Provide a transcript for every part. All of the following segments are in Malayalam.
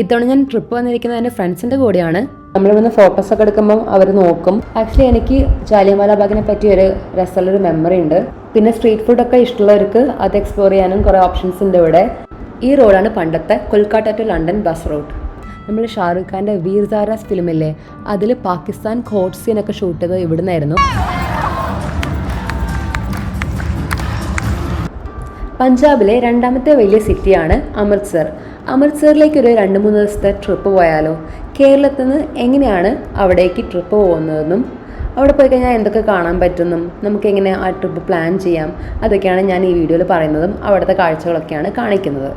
ഇത്തവണ ഞാൻ ട്രിപ്പ് വന്നിരിക്കുന്നത് എൻ്റെ ഫ്രണ്ട്സിൻ്റെ കൂടെയാണ്. നമ്മളിവിടുന്ന് ഫോട്ടോസൊക്കെ എടുക്കുമ്പം അവർ നോക്കും. ആക്ച്വലി എനിക്ക് ജാലിയൻവാല ബാഗിനെ പറ്റി ഒരു രസമുള്ളൊരു മെമ്മറി ഉണ്ട്. പിന്നെ സ്ട്രീറ്റ് ഫുഡൊക്കെ ഇഷ്ടമുള്ളവർക്ക് അത് എക്സ്പ്ലോർ ചെയ്യാനും കുറേ ഓപ്ഷൻസ് ഉണ്ട് ഇവിടെ. ഈ റോഡാണ് പണ്ടത്തെ Kolkata to London bus route. നമ്മൾ ഷാറുഖ് ഖാൻ്റെ വീർ സാരാസ് ഫിലിമില്ലേ, അതിൽ പാകിസ്ഥാൻ കോട്ട് സീനൊക്കെ ഷൂട്ട് ചെയ്തത് ഇവിടുന്നായിരുന്നു. പഞ്ചാബിലെ രണ്ടാമത്തെ വലിയ സിറ്റിയാണ് അമൃത്സർ. അമൃത്സറിലേക്ക് ഒരു 2-3 ദിവസത്തെ ട്രിപ്പ് പോയാലോ? കേരളത്തിൽ നിന്ന് എങ്ങനെയാണ് അവിടേക്ക് ട്രിപ്പ് പോകുന്നതെന്നും അവിടെ പോയി കഴിഞ്ഞാൽ എന്തൊക്കെ കാണാൻ പറ്റുമെന്നും നമുക്ക് എങ്ങനെ ആ ട്രിപ്പ് പ്ലാൻ ചെയ്യാം, അതൊക്കെയാണ് ഞാൻ ഈ വീഡിയോയിൽ പറയുന്നതും അവിടുത്തെ കാഴ്ചകളൊക്കെയാണ് കാണിക്കുന്നത്.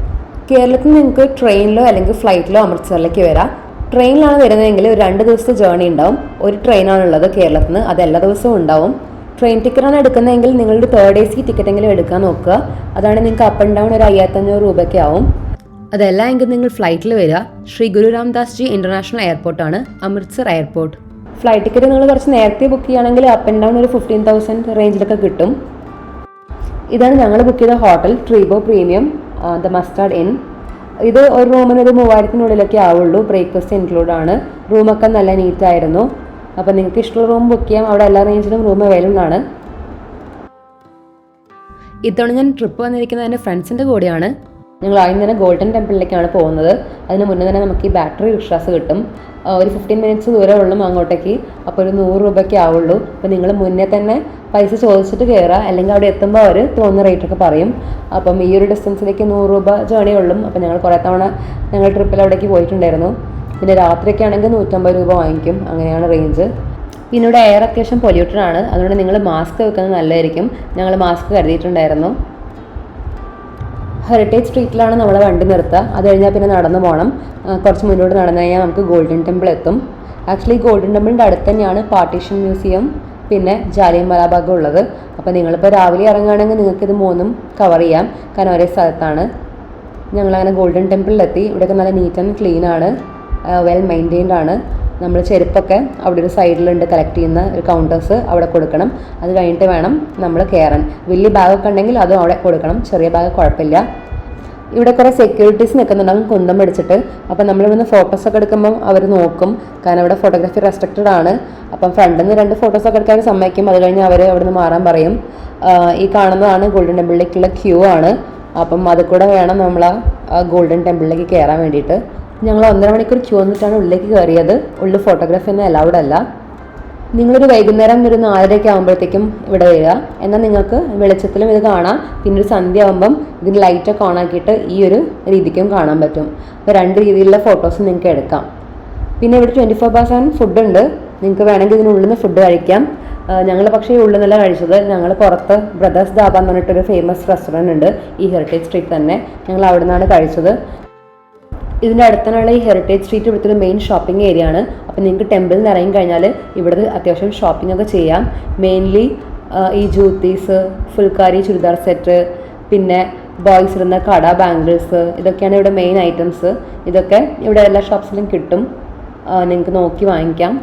കേരളത്തിൽ നിന്ന് നിങ്ങൾക്ക് ട്രെയിനിലോ അല്ലെങ്കിൽ ഫ്ലൈറ്റിലോ അമൃത്സറിലേക്ക് വരാം. ട്രെയിനിലാണ് വരുന്നതെങ്കിൽ ഒരു 2 ദിവസത്തെ ജേർണി ഉണ്ടാവും. ഒരു ട്രെയിനാണുള്ളത് കേരളത്തിൽ നിന്ന്, അത് എല്ലാ ദിവസവും ഉണ്ടാവും. ട്രെയിൻ ടിക്കറ്റാണ് എടുക്കുന്നതെങ്കിൽ നിങ്ങളുടെ 3rd AC ടിക്കറ്റെങ്കിലും എടുക്കാൻ നോക്കുക. അതാണ് നിങ്ങൾക്ക് അപ്പ് ആൻഡ് ഡൗൺ ഒരു 5500 രൂപയ്ക്ക് ആവും. അതല്ല എങ്കിൽ നിങ്ങൾ ഫ്ലൈറ്റിൽ വരിക. ശ്രീ ഗുരു രാംദാസ് ജി ഇൻ്റർനാഷണൽ എയർപോർട്ടാണ് അമൃത്സർ എയർപോർട്ട്. ഫ്ലൈറ്റ് ടിക്കറ്റ് നിങ്ങൾ കുറച്ച് നേരത്തെ ബുക്ക് ചെയ്യുകയാണെങ്കിൽ അപ്പ് ആൻഡ് ഡൗൺ ഒരു 15,000 റേഞ്ചിലൊക്കെ കിട്ടും. ഇതാണ് ഞങ്ങൾ ബുക്ക് ചെയ്ത hotel, Treebo premium the mustard inn. ഇത് ഒരു റൂമിന് ഒരു 3000-നുള്ളിലൊക്കെ ആവുള്ളൂ. ബ്രേക്ക്ഫാസ്റ്റ് ഇൻക്ലൂഡ് ആണ്. റൂമൊക്കെ നല്ല നീറ്റായിരുന്നു. അപ്പോൾ നിങ്ങൾക്ക് ഇഷ്ടമുള്ള റൂം ബുക്ക് ചെയ്യാം. അവിടെ എല്ലാ റേഞ്ചിലും റൂം അവൈലബിൾ ആണ്. ഇത്തവണ ഞാൻ ട്രിപ്പ് വന്നിരിക്കുന്നത് എൻ്റെ ഫ്രണ്ട്സിൻ്റെ കൂടെയാണ്. ഞങ്ങൾ ആദ്യം തന്നെ ഗോൾഡൻ ടെമ്പിളിലേക്കാണ് പോകുന്നത്. അതിന് മുന്നേ തന്നെ നമുക്ക് ഈ ബാറ്ററി റിക്ഷാസ് കിട്ടും. ഒരു 15 മിനിറ്റ്സ് ദൂരം ഉള്ളൂ അങ്ങോട്ടേക്ക്. അപ്പോൾ ഒരു 100 രൂപയ്ക്ക് ആവുള്ളൂ. അപ്പോൾ നിങ്ങൾ മുന്നേ തന്നെ പൈസ ചോദിച്ചിട്ട് കയറുക, അല്ലെങ്കിൽ അവിടെ എത്തുമ്പോൾ അവർ തോന്നുന്ന റേറ്റൊക്കെ പറയും. അപ്പം ഈ ഒരു ഡിസ്റ്റൻസിലേക്ക് 100 രൂപ ജേണി ഉള്ളൂ. അപ്പോൾ ഞങ്ങൾ കുറേ തവണ ഞങ്ങൾ ട്രിപ്പിൽ അവിടേക്ക് പോയിട്ടുണ്ടായിരുന്നു. പിന്നെ രാത്രിയൊക്കെ ആണെങ്കിൽ 150 രൂപ വാങ്ങിക്കും. അങ്ങനെയാണ് റേഞ്ച്. പിന്നെ ഇവിടെ എയർ അത്യാവശ്യം പൊല്യൂട്ടഡ് ആണ്. അതുകൊണ്ട് നിങ്ങൾ മാസ്ക് വെക്കുന്നത് നല്ലതായിരിക്കും. ഞങ്ങൾ മാസ്ക് കരുതിയിട്ടുണ്ടായിരുന്നു. ഹെറിറ്റേജ് സ്ട്രീറ്റിലാണ് നമ്മൾ വണ്ടി നിർത്തുക. അത് കഴിഞ്ഞാൽ പിന്നെ നടന്നു പോകണം. കുറച്ച് മുന്നോട്ട് നടന്നു കഴിഞ്ഞാൽ നമുക്ക് ഗോൾഡൻ ടെമ്പിൾ എത്തും. ആക്ച്വലി ഗോൾഡൻ ടെമ്പിളിൻ്റെ അടുത്ത് തന്നെയാണ് പാർട്ടീഷൻ മ്യൂസിയം പിന്നെ ജാലിയൻവാല ബാഗ് ഉള്ളത്. അപ്പോൾ നിങ്ങളിപ്പോൾ രാവിലെ ഇറങ്ങുകയാണെങ്കിൽ നിങ്ങൾക്കിത് 3ഉം കവർ ചെയ്യാം, കാരണം ഒരേ സ്ഥലത്താണ്. ഞങ്ങളങ്ങനെ ഗോൾഡൻ ടെമ്പിളിലെത്തി. ഇവിടെയൊക്കെ നല്ല നീറ്റ് ആൻഡ് ക്ലീൻ ആണ്, വെൽ മെയിൻറ്റെയിൻഡ് ആണ്. നമ്മൾ ചെരുപ്പൊക്കെ അവിടെ ഒരു സൈഡിലുണ്ട്, കളക്ട് ചെയ്യുന്ന ഒരു കൗണ്ടേഴ്സ്, അവിടെ കൊടുക്കണം. അത് കഴിഞ്ഞിട്ട് വേണം നമ്മൾ കയറാൻ. വലിയ ബാഗൊക്കെ ഉണ്ടെങ്കിൽ അതും അവിടെ കൊടുക്കണം, ചെറിയ ബാഗ് കുഴപ്പമില്ല. ഇവിടെ കുറേ സെക്യൂരിറ്റീസ് നിൽക്കുന്നുണ്ടാകും കുന്തം പിടിച്ചിട്ട്. അപ്പം നമ്മളിവിടുന്ന് ഫോട്ടോസൊക്കെ എടുക്കുമ്പം അവർ നോക്കും, കാരണം ഇവിടെ ഫോട്ടോഗ്രാഫി റെസ്ട്രിക്റ്റഡ് ആണ്. അപ്പം ഫ്രണ്ടിൽ നിന്ന് 2 ഫോട്ടോസൊക്കെ എടുക്കാൻ സമ്മതിക്കും. അത് കഴിഞ്ഞ് അവർ അവിടെ നിന്ന് മാറാൻ പറയും. ഈ കാണുന്നതാണ് ഗോൾഡൻ ടെമ്പിളിലേക്കുള്ള ക്യൂ ആണ്. അപ്പം അത് കൂടെ വേണം നമ്മൾ ആ ഗോൾഡൻ ടെമ്പിളിലേക്ക് കയറാൻ വേണ്ടിയിട്ട്. ഞങ്ങൾ 1.5 മണിക്കൂർ ക്യൂ വന്നിട്ടാണ് ഉള്ളിലേക്ക് കയറിയത്. ഉള്ളിൽ ഫോട്ടോഗ്രാഫി ഒന്നും അലൗഡ് അല്ല. നിങ്ങളൊരു വൈകുന്നേരം ഒരു 4:30 ആകുമ്പോഴത്തേക്കും ഇവിടെ വരിക. എന്നാൽ നിങ്ങൾക്ക് വെളിച്ചത്തിലും ഇത് കാണാം. പിന്നെ ഒരു സന്ധ്യ ആകുമ്പം ഇതിന് ലൈറ്റൊക്കെ ഓൺ ആക്കിയിട്ട് ഈ ഒരു രീതിക്കും കാണാൻ പറ്റും. അപ്പോൾ 2 രീതിയിലുള്ള ഫോട്ടോസ് നിങ്ങൾക്ക് എടുക്കാം. പിന്നെ ഇവിടെ 24/7 ഫുഡ് ഉണ്ട്. നിങ്ങൾക്ക് വേണമെങ്കിൽ ഇതിനുള്ളിൽ നിന്ന് ഫുഡ് കഴിക്കാം. ഞങ്ങൾ പക്ഷേ ഉള്ളിൽ നിന്നല്ല കഴിച്ചത്. ഞങ്ങൾ പുറത്ത് ബ്രദേഴ്സ് ധാബ എന്ന് പറഞ്ഞിട്ടൊരു ഫേമസ് റെസ്റ്റോറൻറ്റ് ഉണ്ട് ഈ ഹെറിറ്റേജ് സ്ട്രീറ്റ് തന്നെ. ഞങ്ങൾ അവിടെ നിന്നാണ് കഴിച്ചത്. ഇതിൻ്റെ അടുത്തുള്ള ഈ ഹെറിറ്റേജ് സ്ട്രീറ്റ് ഇവിടുത്തെ ഒരു മെയിൻ ഷോപ്പിംഗ് ഏരിയ ആണ്. അപ്പോൾ നിങ്ങൾക്ക് ടെമ്പിളിൽ നിന്ന് ഇറങ്ങി കഴിഞ്ഞാൽ ഇവിടെ അത്യാവശ്യം ഷോപ്പിംഗ് ഒക്കെ ചെയ്യാം. മെയിൻലി ഈ ജൂത്തീസ്, ഫുൾക്കാരി ചുരിദാർ സെറ്റ്, പിന്നെ ബോയ്സ് ഇടുന്ന കട, ബാംഗിൾസ്, ഇതൊക്കെയാണ് ഇവിടെ മെയിൻ ഐറ്റംസ്. ഇതൊക്കെ ഇവിടെ എല്ലാ ഷോപ്സിലും കിട്ടും, നിങ്ങൾക്ക് നോക്കി വാങ്ങിക്കാം.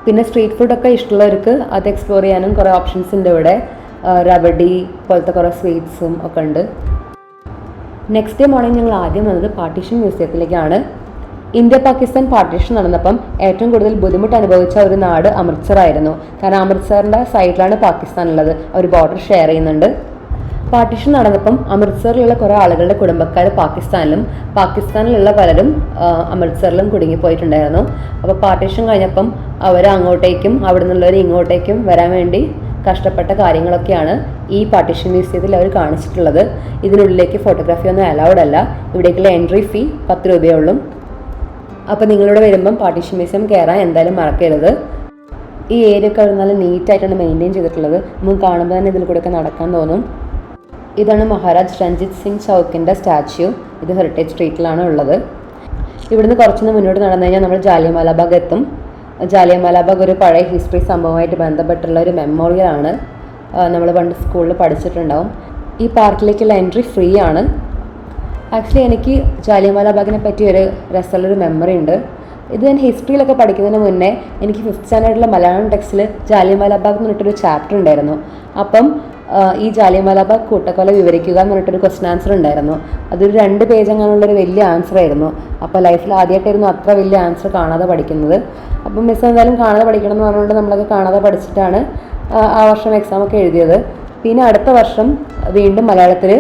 പിന്നെ സ്ട്രീറ്റ് ഫുഡൊക്കെ ഇഷ്ടമുള്ളവർക്ക് അത് എക്സ്പ്ലോർ ചെയ്യാനും കുറേ ഓപ്ഷൻസ് ഉണ്ട് ഇവിടെ. റബഡി പോലത്തെ കുറേ സ്വീറ്റ്സും ഒക്കെ ഉണ്ട്. നെക്സ്റ്റ് ഡേ മോർണിംഗ് ഞങ്ങൾ ആദ്യം വന്നത് പാർട്ടീഷൻ മ്യൂസിയത്തിലേക്കാണ്. ഇന്ത്യ പാകിസ്ഥാൻ പാർട്ടീഷൻ നടന്നപ്പം ഏറ്റവും കൂടുതൽ ബുദ്ധിമുട്ട് അനുഭവിച്ച ഒരു നാട് അമൃത്സർ ആയിരുന്നു. കാരണം അമൃത്സറിൻ്റെ സൈഡിലാണ് പാകിസ്ഥാൻ ഉള്ളത്. അവർ ബോർഡർ ഷെയർ ചെയ്യുന്നുണ്ട്. പാർട്ടീഷൻ നടന്നപ്പം അമൃത്സറിലുള്ള കുറേ ആളുകളുടെ കുടുംബക്കാർ പാകിസ്ഥാനിലുള്ള പലരും അമൃത്സറിലും കുടുങ്ങിപ്പോയിട്ടുണ്ടായിരുന്നു. അപ്പോൾ പാർട്ടീഷൻ കഴിഞ്ഞപ്പം അവർ അങ്ങോട്ടേക്കും അവിടെ നിന്നുള്ളവർ ഇങ്ങോട്ടേക്കും വരാൻ വേണ്ടി കഷ്ടപ്പെട്ട കാര്യങ്ങളൊക്കെയാണ് ഈ പാർട്ടീഷൻ മ്യൂസിയത്തിൽ അവർ കാണിച്ചിട്ടുള്ളത്. ഇതിനുള്ളിലേക്ക് ഫോട്ടോഗ്രാഫി ഒന്നും അലൗഡ് അല്ല. ഇവിടേക്കുള്ള എൻട്രി ഫീ 10 രൂപയേ ഉള്ളൂ. അപ്പോൾ നിങ്ങളിവിടെ വരുമ്പം പാർട്ടീഷൻ മ്യൂസിയം കയറാൻ എന്തായാലും മറക്കരുത്. ഈ ഏരിയ ഒക്കെ നല്ല നീറ്റായിട്ടാണ് മെയിൻറ്റെയിൻ ചെയ്തിട്ടുള്ളത്. നമുക്ക് കാണുമ്പോൾ തന്നെ ഇതിൽ കൂടെയൊക്കെ നടക്കാൻ തോന്നും. ഇതാണ് മഹാരാജ് രഞ്ജിത് സിംഗ് ചൗക്കിൻ്റെ സ്റ്റാച്യു. ഇത് ഹെറിറ്റേജ് സ്ട്രീറ്റിലാണ് ഉള്ളത്. ഇവിടുന്ന് കുറച്ചൊന്ന് മുന്നോട്ട് നടന്നു കഴിഞ്ഞാൽ നമ്മൾ ജാലിയൻവാല ബാഗ് എത്തും. ജാലിയൻവാല ബാഗ് ഒരു പഴയ ഹിസ്റ്ററി സംഭവമായിട്ട് ബന്ധപ്പെട്ടുള്ള ഒരു മെമ്മോറിയൽ ആണ്. നമ്മൾ പണ്ട് സ്കൂളിൽ പഠിച്ചിട്ടുണ്ടാവും. ഈ പാർക്കിലേക്കുള്ള എൻട്രി ഫ്രീ ആണ്. ആക്ച്വലി എനിക്ക് ജാലിയൻവാല ബാഗിനെ പറ്റി ഒരു രസമുള്ളൊരു മെമ്മറി ഉണ്ട്. ഇത് ഞാൻ ഹിസ്റ്ററിയിലൊക്കെ പഠിക്കുന്നതിന് മുന്നേ എനിക്ക് 5th സ്റ്റാൻഡേർഡിലെ മലയാളം ടെക്സ്റ്റിൽ ജാലിയൻവാല ബാഗ് എന്ന് പറഞ്ഞിട്ടൊരു ചാപ്റ്റർ ഉണ്ടായിരുന്നു. അപ്പം ഈ ജാലിയൻവാല ബാഗ് കൂട്ടക്കൊല വിവരിക്കുക എന്ന് പറഞ്ഞിട്ടൊരു ക്വസ്റ്റൻ ആൻസർ ഉണ്ടായിരുന്നു. അതൊരു 2 പേജ് അങ്ങനെയുള്ളൊരു വലിയ ആൻസർ ആയിരുന്നു. അപ്പോൾ ലൈഫിൽ ആദ്യമായിട്ടായിരുന്നു അത്ര വലിയ ആൻസർ കാണാതെ പഠിക്കുന്നത്. അപ്പം മിസ് എന്തായാലും കാണാതെ പഠിക്കണം എന്ന് പറഞ്ഞുകൊണ്ട് നമ്മളൊക്കെ കാണാതെ പഠിച്ചിട്ടാണ് ആ വർഷം എക്സാമൊക്കെ എഴുതിയത്. പിന്നെ അടുത്ത വർഷം വീണ്ടും മലയാളത്തിൽ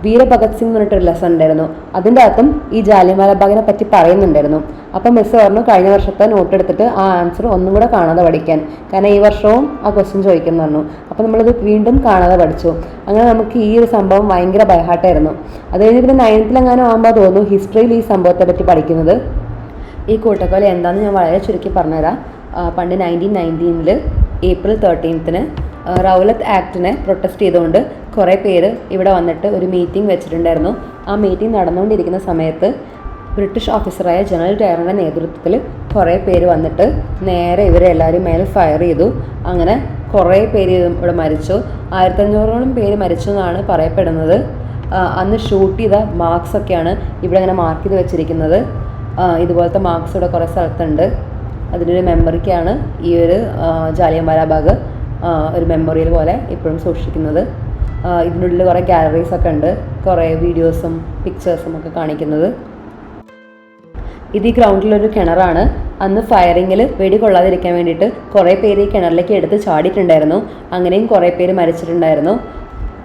വീര ഭഗത് സിംഗ് എന്ന് പറഞ്ഞിട്ടൊരു ലെസൺ ഉണ്ടായിരുന്നു. അതിൻ്റെ അകത്തും ഈ ജാലിയൻവാല ബാഗിനെ പറ്റി പറയുന്നുണ്ടായിരുന്നു. അപ്പം മിസ് പറഞ്ഞു കഴിഞ്ഞ വർഷത്തെ നോട്ട് എടുത്തിട്ട് ആ ആൻസർ ഒന്നും കൂടെ കാണാതെ പഠിക്കാൻ, കാരണം ഈ വർഷവും ആ ക്വസ്റ്റ്യൻ ചോദിക്കുന്നു പറഞ്ഞു. അപ്പോൾ നമ്മളിത് വീണ്ടും കാണാതെ പഠിച്ചു. അങ്ങനെ നമുക്ക് ഈ ഒരു സംഭവം ഭയങ്കര ബൈഹാർട്ടായിരുന്നു. അത് കഴിഞ്ഞ് പിന്നെ 9th ആകുമ്പോൾ തോന്നുന്നു ഹിസ്റ്ററിയിൽ ഈ സംഭവത്തെ പറ്റി പഠിക്കുന്നത്. ഈ കൂട്ടക്കൊല എന്താണെന്ന് ഞാൻ വളരെ ചുരുക്കി പറഞ്ഞുതരാം. പണ്ട് 1919 ഏപ്രിൽ 13 റൗലത്ത് ആക്ടിനെ പ്രൊട്ടസ്റ്റ് ചെയ്തുകൊണ്ട് കുറേ പേര് ഇവിടെ വന്നിട്ട് ഒരു മീറ്റിംഗ് വെച്ചിട്ടുണ്ടായിരുന്നു. ആ മീറ്റിംഗ് നടന്നുകൊണ്ടിരിക്കുന്ന സമയത്ത് ബ്രിട്ടീഷ് ഓഫീസറായ ജനറൽ ഡയറിൻ്റെ നേതൃത്വത്തിൽ കുറേ പേര് വന്നിട്ട് നേരെ ഇവരെ എല്ലാവരും മേലെ ഫയർ ചെയ്തു. അങ്ങനെ കുറേ പേര് ഇവിടെ മരിച്ചു. 1500ഓളം പേര് മരിച്ചു എന്നാണ് പറയപ്പെടുന്നത്. അന്ന് ഷൂട്ട് ചെയ്ത മാർക്സൊക്കെയാണ് ഇവിടെ ഇങ്ങനെ മാർക്ക് ചെയ്ത് വെച്ചിരിക്കുന്നത്. ഇതുപോലത്തെ മാർക്സ് ഇവിടെ കുറേ സ്ഥലത്തുണ്ട്. അതിനൊരു മെമ്മറിക്കാണ് ഈ ഒരു ജാലിയൻവാല ബാഗ് ഒരു മെമ്മോറിയൽ പോലെ ഇപ്പോഴും സൂക്ഷിക്കുന്നത്. ഇതിനുള്ളിൽ കുറേ ഗാലറീസൊക്കെ ഉണ്ട്, കുറേ വീഡിയോസും പിക്ചേഴ്സും ഒക്കെ കാണിക്കുന്നത്. ഇത് ഈ ഗ്രൗണ്ടിലൊരു കിണറാണ്. അന്ന് ഫയറിങ്ങിൽ വെടി കൊള്ളാതിരിക്കാൻ വേണ്ടിയിട്ട് കുറേ പേര് ഈ കിണറിലേക്ക് എടുത്ത് ചാടിയിട്ടുണ്ടായിരുന്നു. അങ്ങനെയും കുറേ പേര് മരിച്ചിട്ടുണ്ടായിരുന്നു.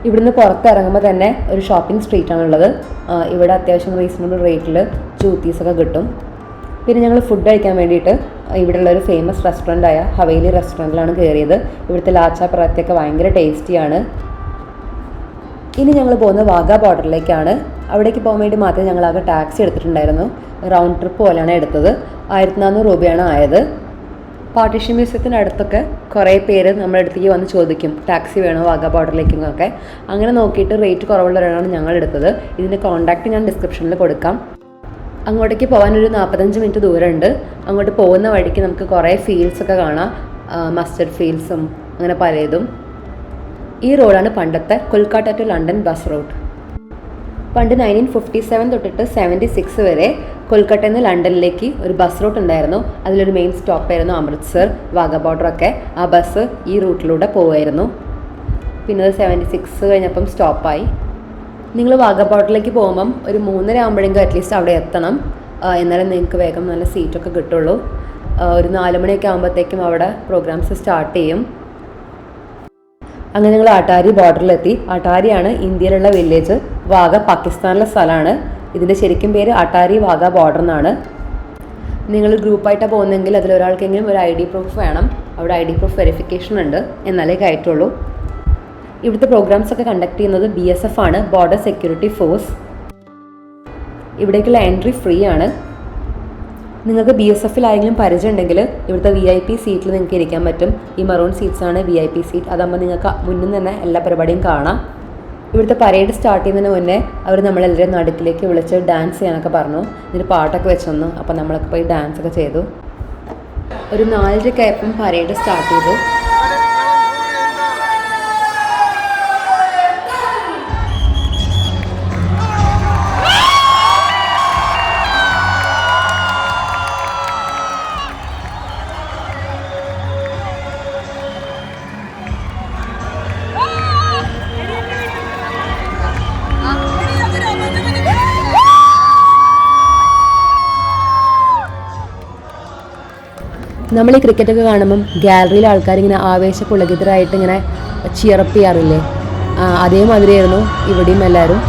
ഇവിടുന്ന് പുറത്തിറങ്ങുമ്പോൾ തന്നെ ഒരു ഷോപ്പിംഗ് സ്ട്രീറ്റാണുള്ളത്. ഇവിടെ അത്യാവശ്യം റീസണബിൾ റേറ്റിൽ ജൂത്തീസൊക്കെ കിട്ടും. പിന്നെ ഞങ്ങൾ ഫുഡ് കഴിക്കാൻ വേണ്ടിയിട്ട് ഇവിടെയുള്ള ഒരു ഫേമസ് റെസ്റ്റോറൻ്റായ ഹവേലി റെസ്റ്റോറൻറ്റിലാണ് കയറിയത്. ഇവിടുത്തെ ലാച്ച പറാത്തയൊക്കെ ഭയങ്കര ടേസ്റ്റിയാണ്. ഇനി ഞങ്ങൾ പോകുന്നത് വാഗ ബോർഡറിലേക്കാണ്. അവിടേക്ക് പോകാൻ വേണ്ടി മാത്രമേ ഞങ്ങളാകെ ടാക്സി എടുത്തിട്ടുണ്ടായിരുന്നു. റൗണ്ട് ട്രിപ്പ് പോലെയാണ് എടുത്തത്. 1400 രൂപയാണ് ആയത്. പാർട്ടീഷൻ മ്യൂസിയത്തിൻ്റെ അടുത്തൊക്കെ കുറേ പേര് നമ്മുടെ അടുത്തേക്ക് വന്ന് ചോദിക്കും ടാക്സി വേണോ വാഗ ബോർഡറിലേക്കൊക്കെ. അങ്ങനെ നോക്കിയിട്ട് റേറ്റ് കുറവുള്ള ഒരാളാണ് ഞങ്ങൾ എടുത്തത്. ഇതിൻ്റെ കോൺടാക്റ്റ് ഞാൻ ഡിസ്ക്രിപ്ഷനിൽ കൊടുക്കാം. അങ്ങോട്ടേക്ക് പോകാനൊരു 45 മിനിറ്റ് ദൂരമുണ്ട്. അങ്ങോട്ട് പോകുന്ന വഴിക്ക് നമുക്ക് കുറേ ഫീൽഡ്സൊക്കെ കാണാം, മസ്റ്റർഡ് ഫീൽഡ്സും അങ്ങനെ പലതും. ഈ റോഡാണ് പണ്ടത്തെ Kolkata to London bus route. പണ്ട് 1957 തൊട്ടിട്ട് 76 വരെ കൊൽക്കത്തയിൽ നിന്ന് ലണ്ടനിലേക്ക് ഒരു ബസ് റൂട്ട് ഉണ്ടായിരുന്നു. അതിലൊരു മെയിൻ സ്റ്റോപ്പായിരുന്നു അമൃത്സർ, വാഗ ബോർഡറൊക്കെ. ആ ബസ് ഈ റൂട്ടിലൂടെ പോവുമായിരുന്നു. പിന്നെ അത് 76 കഴിഞ്ഞപ്പം സ്റ്റോപ്പായി. നിങ്ങൾ വാഗ ബോർഡറിലേക്ക് പോകുമ്പം ഒരു 3:30 ആകുമ്പോഴെങ്കിലും അറ്റ്ലീസ്റ്റ് അവിടെ എത്തണം. എന്നാലും നിങ്ങൾക്ക് വേഗം നല്ല സീറ്റൊക്കെ കിട്ടുള്ളൂ. ഒരു 4 മണിയൊക്കെ ആകുമ്പോഴത്തേക്കും അവിടെ പ്രോഗ്രാംസ് സ്റ്റാർട്ട് ചെയ്യും. അങ്ങനെ ഞങ്ങൾ അട്ടാരി ബോർഡറിലെത്തി. അട്ടാരിയാണ് ഇന്ത്യയിലുള്ള വില്ലേജ്. വാഗ പാകിസ്ഥാനിലെ സ്ഥലമാണ്. ഇതിൻ്റെ ശരിക്കും പേര് അട്ടാരി വാഗ ബോർഡർ എന്നാണ്. നിങ്ങൾ ഗ്രൂപ്പായിട്ടാണ് പോകുന്നതെങ്കിൽ അതിലൊരാൾക്കെങ്കിലും ഒരു ID പ്രൂഫ് വേണം. അവിടെ ID പ്രൂഫ് വെരിഫിക്കേഷൻ ഉണ്ട്, എന്നാലേ കയറ്റുള്ളൂ. ഇവിടുത്തെ പ്രോഗ്രാംസൊക്കെ കണ്ടക്ട് ചെയ്യുന്നത് BSF ആണ്, ബോർഡർ സെക്യൂരിറ്റി ഫോഴ്സ്. ഇവിടേക്കുള്ള എൻട്രി ഫ്രീ ആണ്. നിങ്ങൾക്ക് BSFിലായെങ്കിലും പരിചയം ഉണ്ടെങ്കിൽ ഇവിടുത്തെ VIP സീറ്റിൽ നിങ്ങൾക്ക് ഇരിക്കാൻ പറ്റും. ഈ മറൂൺ സീറ്റ്സാണ് VIP സീറ്റ്. അതാകുമ്പോൾ നിങ്ങൾക്ക് മുന്നിൽ തന്നെ എല്ലാ പരിപാടിയും കാണാം. ഇവിടുത്തെ പരേഡ് സ്റ്റാർട്ട് ചെയ്യുന്നതിന് മുന്നേ അവർ നമ്മളെല്ലാവരും നടുക്കിലേക്ക് വിളിച്ച് ഡാൻസ് ചെയ്യാനൊക്കെ പറഞ്ഞു. ഇതിന് പാട്ടൊക്കെ വെച്ച് തന്നു. അപ്പോൾ നമ്മളൊക്കെ പോയി ഡാൻസൊക്കെ ചെയ്തു. ഒരു 4:30 ആയപ്പം പരേഡ് സ്റ്റാർട്ട് ചെയ്തു. നമ്മൾ ഈ ക്രിക്കറ്റൊക്കെ കാണുമ്പം ഗാലറിയിൽ ആൾക്കാരിങ്ങനെ ആവേശപുളകിതരായിട്ട് ഇങ്ങനെ ചിയറപ്പ് ചെയ്യാറില്ലേ, അതേമാതിരിയായിരുന്നു ഇവിടെയും എല്ലാവരും.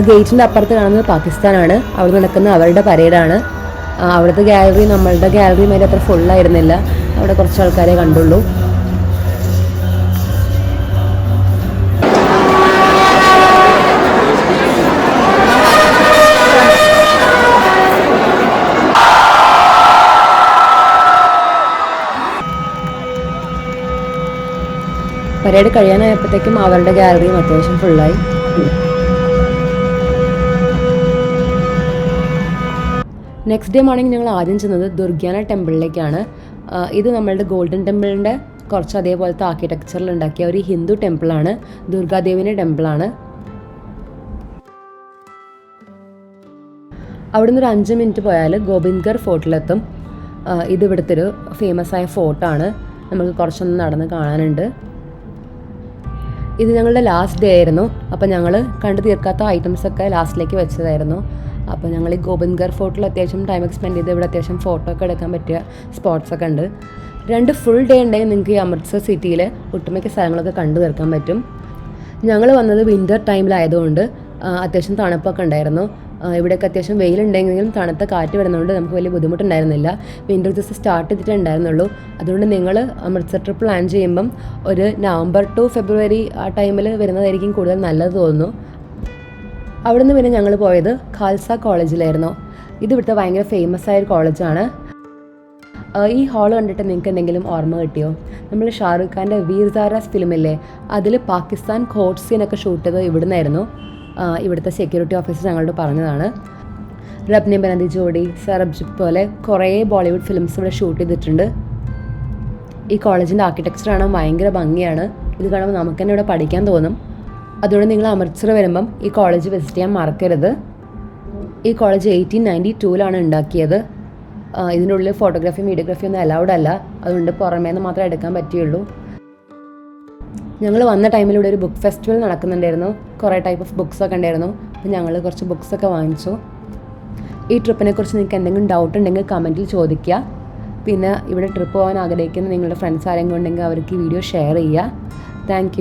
ഗേറ്റിൻ്റെ അപ്പുറത്ത് കാണുന്നത് പാകിസ്ഥാനാണ്. അവിടെ നടക്കുന്ന അവരുടെ പരേഡാണ്. അവിടുത്തെ ഗാലറി നമ്മളുടെ ഗാലറിയുമായി അത്ര ഫുള്ളായിരുന്നില്ല. അവിടെ കുറച്ച് ആൾക്കാരെ കണ്ടുള്ളൂ. പരേഡ് കഴിയാനായപ്പോഴത്തേക്കും അവരുടെ ഗാലറിയും അത്യാവശ്യം ഫുള്ളായി. നെക്സ്റ്റ് ഡേ മോർണിംഗ് ഞങ്ങൾ ആദ്യം ചെന്നത് ദുർഗ്യാന ടെമ്പിളിലേക്കാണ്. ഇത് നമ്മളുടെ ഗോൾഡൻ ടെമ്പിളിൻ്റെ കുറച്ച് അതേപോലത്തെ ആർക്കിടെക്ചറിൽ ഉണ്ടാക്കിയ ഒരു ഹിന്ദു ടെമ്പിളാണ്. ദുർഗാദേവിൻ്റെ ടെമ്പിളാണ്. അവിടുന്ന് ഒരു 5 മിനിറ്റ് പോയാൽ ഗോബിന്ദ്ഗർ ഫോർട്ടിലെത്തും. ഇത് ഇവിടുത്തെ ഒരു ഫേമസ് ആയ ഫോർട്ടാണ്. നമുക്ക് കുറച്ചൊന്ന് നടന്ന് കാണാനുണ്ട്. ഇത് ഞങ്ങളുടെ ലാസ്റ്റ് ഡേ ആയിരുന്നു. അപ്പോൾ ഞങ്ങൾ കണ്ടു തീർക്കാത്ത ഐറ്റംസൊക്കെ ലാസ്റ്റിലേക്ക് വെച്ചതായിരുന്നു. അപ്പോൾ ഞങ്ങൾ ഈ ഗോബിന്ദ്ഗർ ഫോർട്ടിൽ അത്യാവശ്യം ടൈം സ്പെൻഡ് ചെയ്ത് ഇവിടെ അത്യാവശ്യം ഫോട്ടോ ഒക്കെ എടുക്കാൻ പറ്റിയ സ്പോട്ട്സൊക്കെ ഉണ്ട്. 2 ഫുൾ ഡേ ഉണ്ടെങ്കിൽ നിങ്ങൾക്ക് ഈ അമൃത്സർ സിറ്റിയിൽ ഒട്ടുമിക്ക സ്ഥലങ്ങളൊക്കെ കണ്ടു തീർക്കാൻ പറ്റും. ഞങ്ങൾ വന്നത് വിൻ്റർ ടൈമിലായതുകൊണ്ട് അത്യാവശ്യം തണുപ്പൊക്കെ ഉണ്ടായിരുന്നു. ഇവിടെയൊക്കെ അത്യാവശ്യം വെയിലുണ്ടെങ്കിലും തണുത്ത കാറ്റ് വരുന്നതുകൊണ്ട് നമുക്ക് വലിയ ബുദ്ധിമുട്ടുണ്ടായിരുന്നില്ല. വിൻ്റർ ജസ്റ്റ് സ്റ്റാർട്ട് ചെയ്തിട്ടേ ഉണ്ടായിരുന്നുള്ളൂ. അതുകൊണ്ട് നിങ്ങൾ അമൃത്സർ ട്രിപ്പ് പ്ലാൻ ചെയ്യുമ്പം ഒരു നവംബർ ടു ഫെബ്രുവരി ആ ടൈമിൽ വരുന്നതായിരിക്കും കൂടുതൽ നല്ലത് തോന്നുന്നു. അവിടുന്ന് പിന്നെ ഞങ്ങൾ പോയത് ഖാൽസ കോളേജിലായിരുന്നു. ഇത് ഇവിടുത്തെ ഭയങ്കര ഫേമസ് ആയ ഒരു കോളേജാണ്. ഈ ഹാൾ കണ്ടിട്ട് നിങ്ങൾക്ക് എന്തെങ്കിലും ഓർമ്മ കിട്ടിയോ? നമ്മൾ ഷാറുഖ് ഖാൻ്റെ വീർ സാരാസ് ഫിലിമില്ലേ, അതിൽ പാകിസ്ഥാൻ കോർട്ട് സീനൊക്കെ ഷൂട്ട് ചെയ്തത് ഇവിടുന്നായിരുന്നു. ഇവിടുത്തെ സെക്യൂരിറ്റി ഓഫീസർ ഞങ്ങളോട് പറഞ്ഞതാണ്. റബ് നെ ബനാ ദി ജോഡി, സർബ്ജിത്ത് പോലെ കുറേ ബോളിവുഡ് ഫിലിംസ് ഇവിടെ ഷൂട്ട് ചെയ്തിട്ടുണ്ട്. ഈ കോളേജിൻ്റെ ആർക്കിടെക്ചർ കാണാൻ ഭയങ്കര ഭംഗിയാണ്. ഇത് കാണുമ്പോൾ നമുക്ക് തന്നെ ഇവിടെ പഠിക്കാൻ തോന്നും. അതുകൊണ്ട് നിങ്ങൾ അമൃത്സർ വരുമ്പം ഈ കോളേജ് വിസിറ്റ് ചെയ്യാൻ മറക്കരുത്. ഈ കോളേജ് 1892 ഉണ്ടാക്കിയത്. ഇതിൻ്റെ ഉള്ളിൽ ഫോട്ടോഗ്രാഫിയും വീഡിയോഗ്രാഫിയും ഒന്നും അലൗഡ് അല്ല. അതുകൊണ്ട് പുറമേ നിന്ന് മാത്രമേ എടുക്കാൻ പറ്റുകയുള്ളൂ. ഞങ്ങൾ വന്ന ടൈമിലൂടെ ഒരു ബുക്ക് ഫെസ്റ്റിവൽ നടക്കുന്നുണ്ടായിരുന്നു. കുറേ ടൈപ്പ് ഓഫ് ബുക്സൊക്കെ ഉണ്ടായിരുന്നു. അപ്പോൾ ഞങ്ങൾ കുറച്ച് ബുക്സൊക്കെ വാങ്ങിച്ചു. ഈ ട്രിപ്പിനെ കുറിച്ച് നിങ്ങൾക്ക് എന്തെങ്കിലും ഡൗട്ട് ഉണ്ടെങ്കിൽ കമൻറ്റിൽ ചോദിക്കുക. പിന്നെ ഇവിടെ ട്രിപ്പ് പോകാൻ ആഗ്രഹിക്കുന്ന നിങ്ങളുടെ ഫ്രണ്ട്സ് ആരെങ്കിലും ഉണ്ടെങ്കിൽ അവർക്ക് ഈ വീഡിയോ ഷെയർ ചെയ്യുക. താങ്ക്